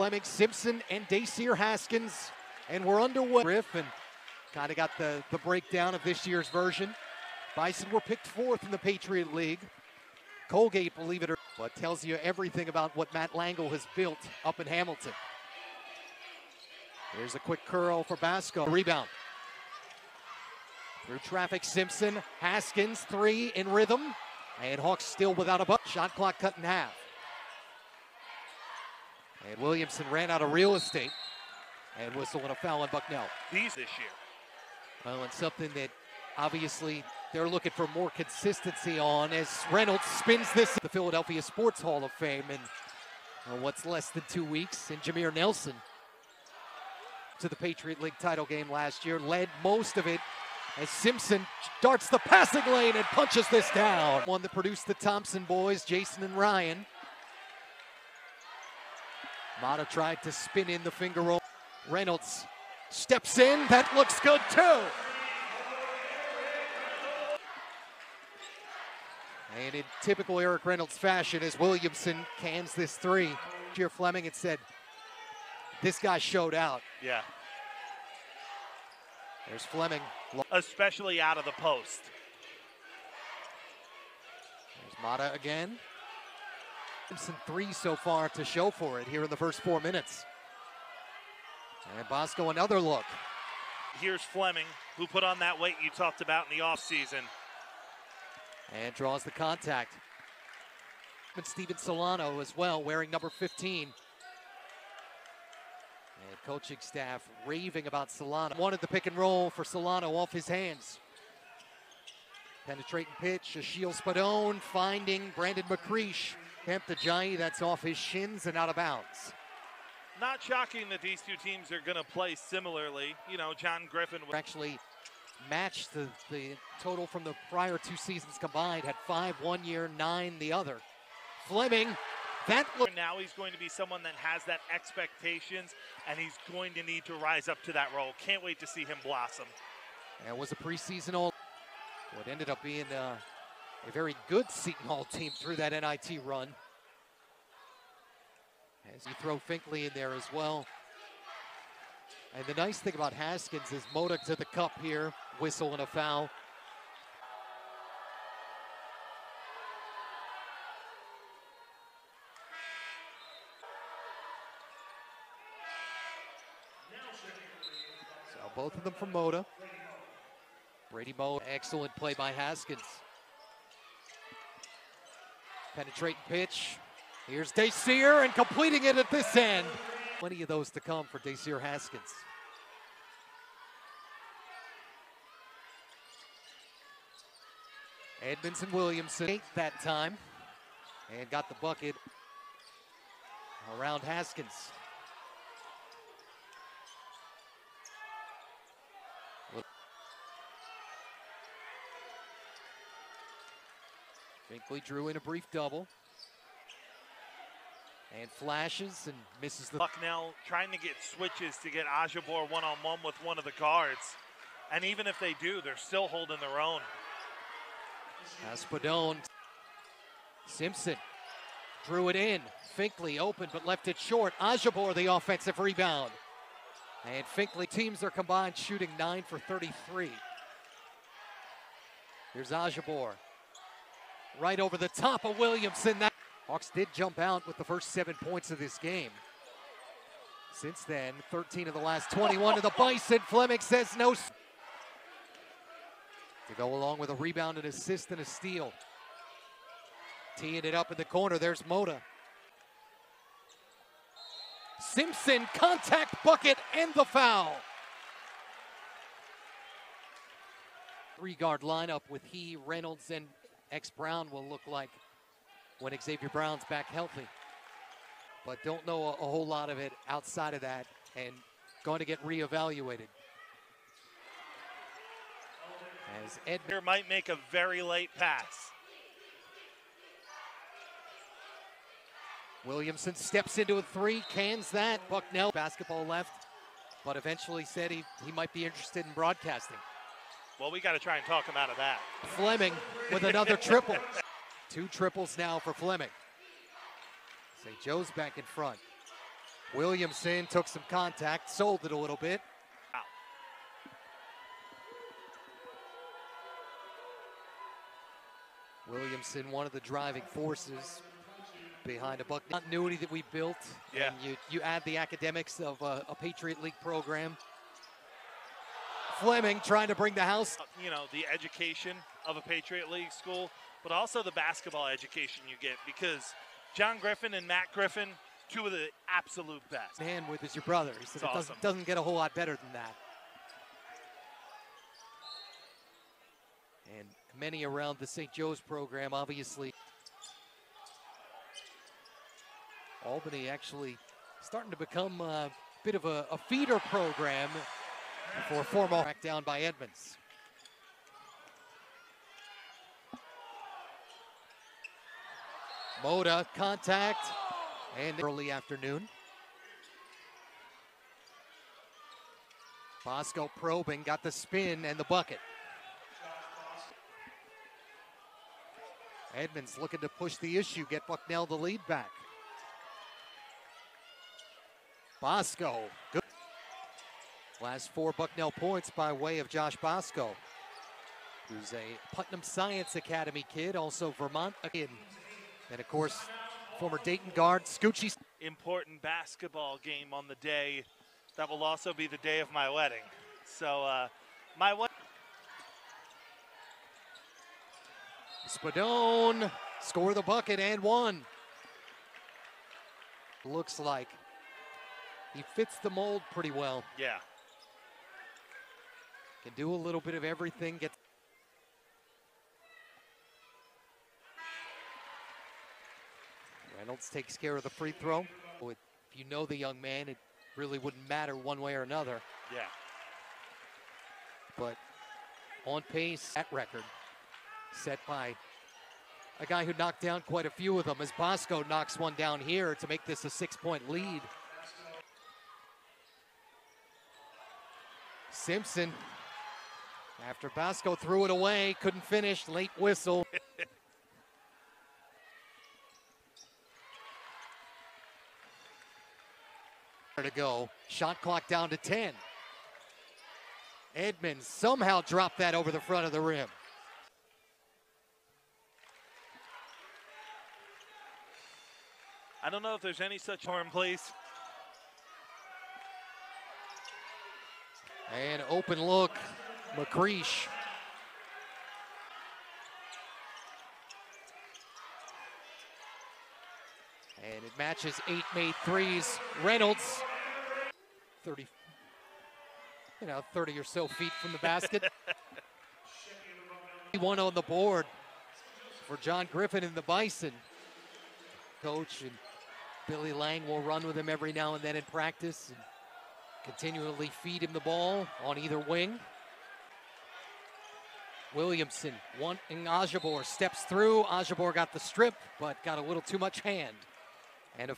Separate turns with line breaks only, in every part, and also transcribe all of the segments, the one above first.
Fleming, Simpson, and Dacier Haskins. And we're underway. Griff and kind of got the breakdown of this year's version. Bison were picked 4th in the Patriot League. Colgate, believe it or not, but tells you everything about what Matt Langle has built up in Hamilton. Here's a quick curl for Basco. Rebound. Through traffic, Simpson, Haskins, 3 in rhythm. And Hawks still without a buck. Shot clock cut in half. And Williamson ran out of real estate. And whistle and a foul on Bucknell.
These this year.
Well, and something that obviously they're looking for more consistency on as Reynolds spins this. The Philadelphia Sports Hall of Fame in what's less than 2 weeks. And Jameer Nelson to the Patriot League title game last year. Led most of it as Simpson darts the passing lane and punches this down. One that produced the Thompson boys, Jason and Ryan. Mata tried to spin in the finger roll. Reynolds steps in, that looks good too. And in typical Eric Reynolds fashion, as Williamson cans this 3, Cheer Fleming had said, this guy showed out.
Yeah.
There's Fleming.
Especially out of the post.
There's Mata again. Williamson 3 so far to show for it here in the first 4 minutes. And Bosco another look.
Here's Fleming, who put on that weight you talked about in the offseason.
And draws the contact. And Steven Solano as well, wearing number 15. And coaching staff raving about Solano. Wanted the pick and roll for Solano off his hands. Penetrating pitch, Achille Spadone finding Brandon McCreesh. Kemp the Giant, that's off his shins and out of bounds.
Not shocking that these two teams are going to play similarly. You know, John Griffin
actually matched the total from the prior 2 seasons combined. Had 5 1 year, 9 the other. Fleming, that look.
Now he's going to be someone that has that expectations, and he's going to need to rise up to that role. Can't wait to see him blossom.
And was a preseason all. What ended up being a very good Seton Hall team through that NIT run. As you throw Finkley in there as well. And the nice thing about Haskins is Mota to the cup here. Whistle and a foul. So both of them from Mota. Brady Mota, excellent play by Haskins. Penetrating pitch. Here's Dacier and completing it at this end. Plenty of those to come for Dacier Haskins. Edmonds and Williamson that time and got the bucket around Haskins. Finkley drew in a brief double. And flashes and misses the...
Bucknell trying to get switches to get Ajabor one-on-one with one of the guards. And even if they do, they're still holding their own.
Spadone. Simpson drew it in. Finkley open but left it short. Ajabor the offensive rebound. And Finkley, teams are combined shooting 9 for 33. Here's Ajabor. Right over the top of Williamson. Hawks did jump out with the first 7 points of this game. Since then, 13 of the last 21 to the Bison. Fleming says no. To go along with a rebound, an assist, and a steal. Teeing it up in the corner, there's Mota. Simpson, contact, bucket, and the foul. 3-guard lineup with he, Reynolds, and X-Brown will look like when Xavier Brown's back healthy. But don't know a whole lot of it outside of that and going to get reevaluated. As
Edmonds might make a very late pass.
Williamson steps into a 3, cans that. Bucknell, basketball left, but eventually said he might be interested in broadcasting.
Well, we got to try and talk him out of that.
Fleming with another triple. 2 triples now for Fleming. St. Joe's back in front. Williamson took some contact, sold it a little bit.
Out.
Williamson, one of the driving forces behind a Bucknell continuity that we built.
Yeah.
And you add the academics of a Patriot League program. Fleming trying to bring the house.
You know, the education of a Patriot League school, but also the basketball education you get, because John Griffin and Matt Griffin, two of the absolute best.
Hand with is your brother. He said
It's
it
awesome.
doesn't get a whole lot better than that. And many around the St. Joe's program, obviously. Albany actually starting to become a bit of a feeder program for a formal back down by Edmonds. Moda contact and early afternoon. Bosco probing, got the spin and the bucket. Edmonds looking to push the issue, get Bucknell the lead back. Bosco, good. Last 4 Bucknell points by way of Josh Bosco, who's a Putnam Science Academy kid, also Vermont kid. And of course, former Dayton guard, Scoochie.
Important basketball game on the day that will also be the day of my wedding. So my wedding.
Spadone score the bucket and one. Looks like he fits the mold pretty well.
Yeah.
Can do a little bit of everything. Reynolds takes care of the free throw. If you know the young man, it really wouldn't matter one way or another.
Yeah.
But on pace, that record set by a guy who knocked down quite a few of them, as Bosco knocks one down here to make this a 6-point lead. Simpson, after Bosco threw it away, couldn't finish, late whistle. To go, shot clock down to 10. Edmonds somehow dropped that over the front of the rim.
I don't know if there's any such harm, please.
And open look, McCreesh. And it matches 8 made threes. Reynolds, 30 or so feet from the basket. One on the board for John Griffin and the Bison. Coach and Billy Lang will run with him every now and then in practice and continually feed him the ball on either wing. Williamson wanting Ajabor, steps through. Ajabor got the strip, but got a little too much hand. And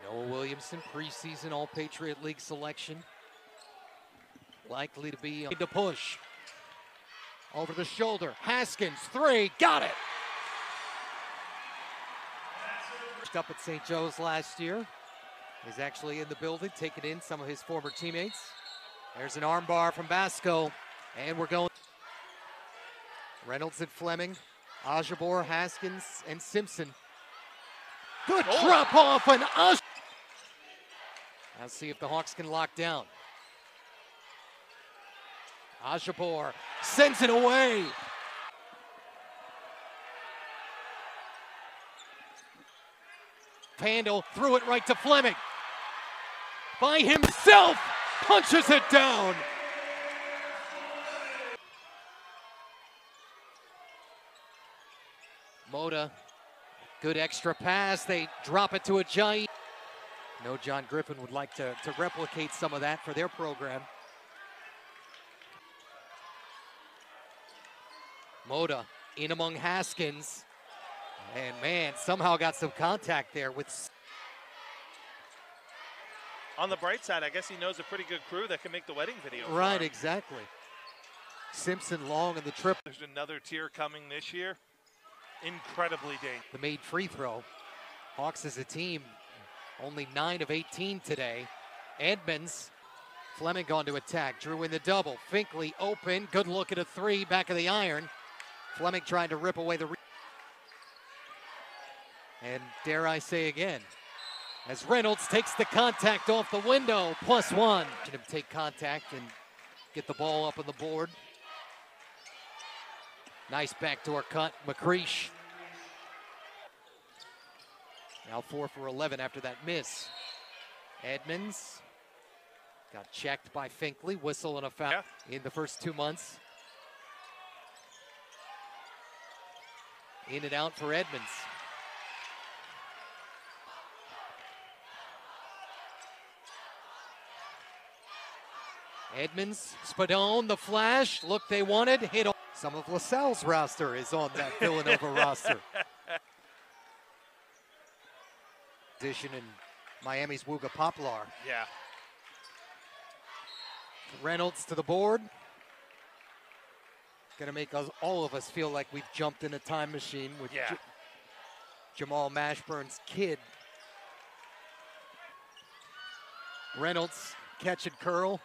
Noah Williamson, preseason All-Patriot League selection. Likely to be to push. Over the shoulder, Haskins, 3, got it! Up at St. Joe's last year. Is actually in the building, taking in some of his former teammates. There's an armbar from Basco, and we're going. Reynolds and Fleming, Ajabor, Haskins, and Simpson. Good drop off, and I'll see if the Hawks can lock down. Ajabor sends it away. Handle threw it right to Fleming. By himself, punches it down. Moda, good extra pass. They drop it to a giant. No, John Griffin would like to replicate some of that for their program. Moda in among Haskins. And man, somehow got some contact there with.
On the bright side, I guess he knows a pretty good crew that can make the wedding video.
Right, exactly. Simpson long in the trip.
There's another tier coming this year. incredibly dangerous.
The made free throw. Hawks as a team, only 9 of 18 today. Edmonds, Fleming gone to attack, drew in the double. Finkley open, good look at a three, back of the iron. Fleming trying to rip away the and dare I say again, as Reynolds takes the contact off the window, +1. Let him take contact and get the ball up on the board. Nice backdoor cut, McCreesh. Now 4 for 11 after that miss. Edmonds got checked by Finkley, whistle and a foul in the first 2 months. In and out for Edmonds. Edmonds, Spadone, the flash, look they wanted, hit. Some of LaSalle's roster is on that Villanova roster. Position in Miami's Wooga Poplar.
Yeah.
Reynolds to the board. Gonna make us, all of us feel like we've jumped in a time machine with Jamal Mashburn's kid. Reynolds, catch and curl.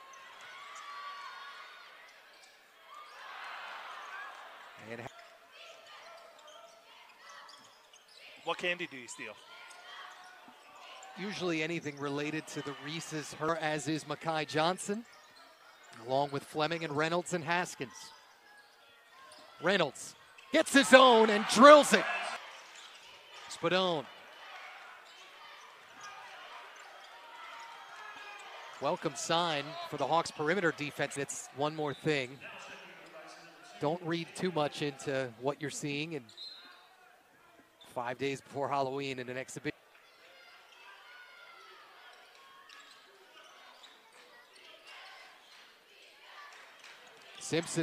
And
what candy do you steal?
Usually anything related to the Reese's, her, as is Makai Johnson, along with Fleming and Reynolds and Haskins. Reynolds gets his own and drills it. Spadone. Welcome sign for the Hawks perimeter defense. It's one more thing. Don't read too much into what you're seeing in 5 days before Halloween in an exhibition. Simpson.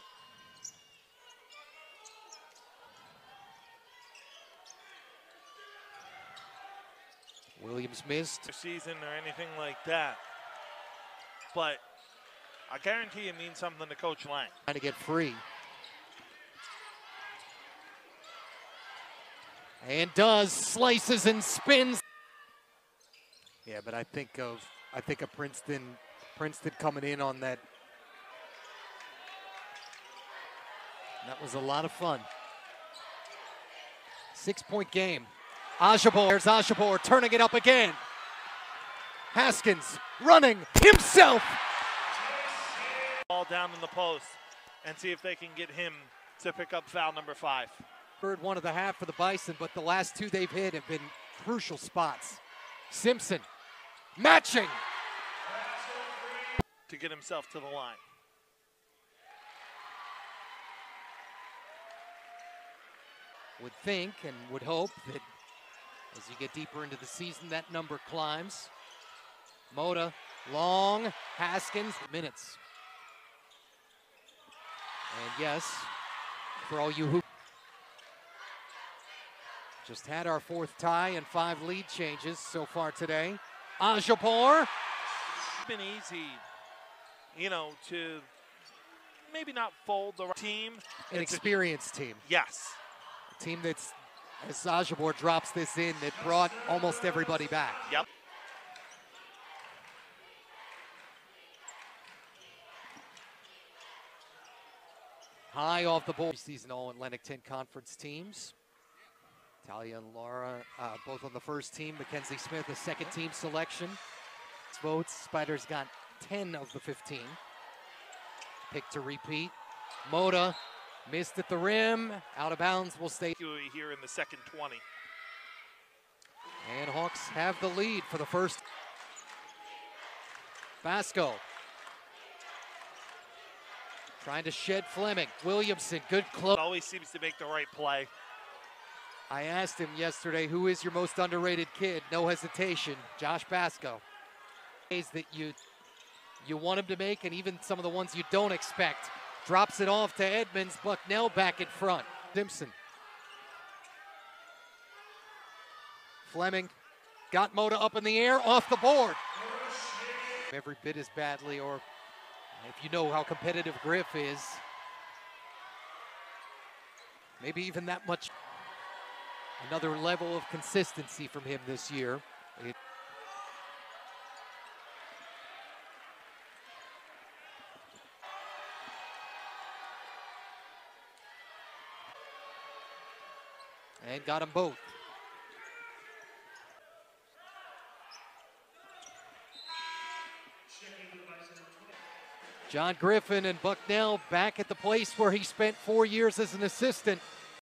Williams missed.
Season or anything like that. But I guarantee it means something to Coach Lang.
Trying to get free. And does, slices and spins. Yeah, but I think of Princeton coming in on that. That was a lot of fun. 6-point game. Ajabor, there's Ajabor turning it up again. Haskins running himself.
Ball down in the post and see if they can get him to pick up foul number 5.
Third one of the half for the Bison, but the last two they've hit have been crucial spots. Simpson matching
to get himself to the line.
Would think and would hope that as you get deeper into the season, that number climbs. Moda, long, Haskins, minutes. And yes, for all you who just had our 4th tie and 5 lead changes so far today. Ajabor.
It's been easy, you know, to maybe not fold the team.
An experienced team.
Yes.
A team that's, as Ajabor drops this in, that brought almost everybody back.
Yep.
High off the board. Season All-Atlantic 10 conference teams. Talia and Laura both on the first team. Mackenzie Smith, a second team selection. Votes. Spiders got 10 of the 15. Pick to repeat. Moda missed at the rim. Out of bounds will stay
here in the second 20.
And Hawks have the lead for the first. Basco. Trying to shed Fleming. Williamson, good close.
Always seems to make the right play.
I asked him yesterday, who is your most underrated kid? No hesitation, Josh Basco. That you want him to make, and even some of the ones you don't expect. Drops it off to Edmonds. Bucknell back in front. Simpson. Fleming got Moda up in the air, off the board. Every bit as badly, or if you know how competitive Griff is, maybe even that much. Another level of consistency from him this year. And got them both. John Griffin and Bucknell back at the place where he spent 4 years as an assistant.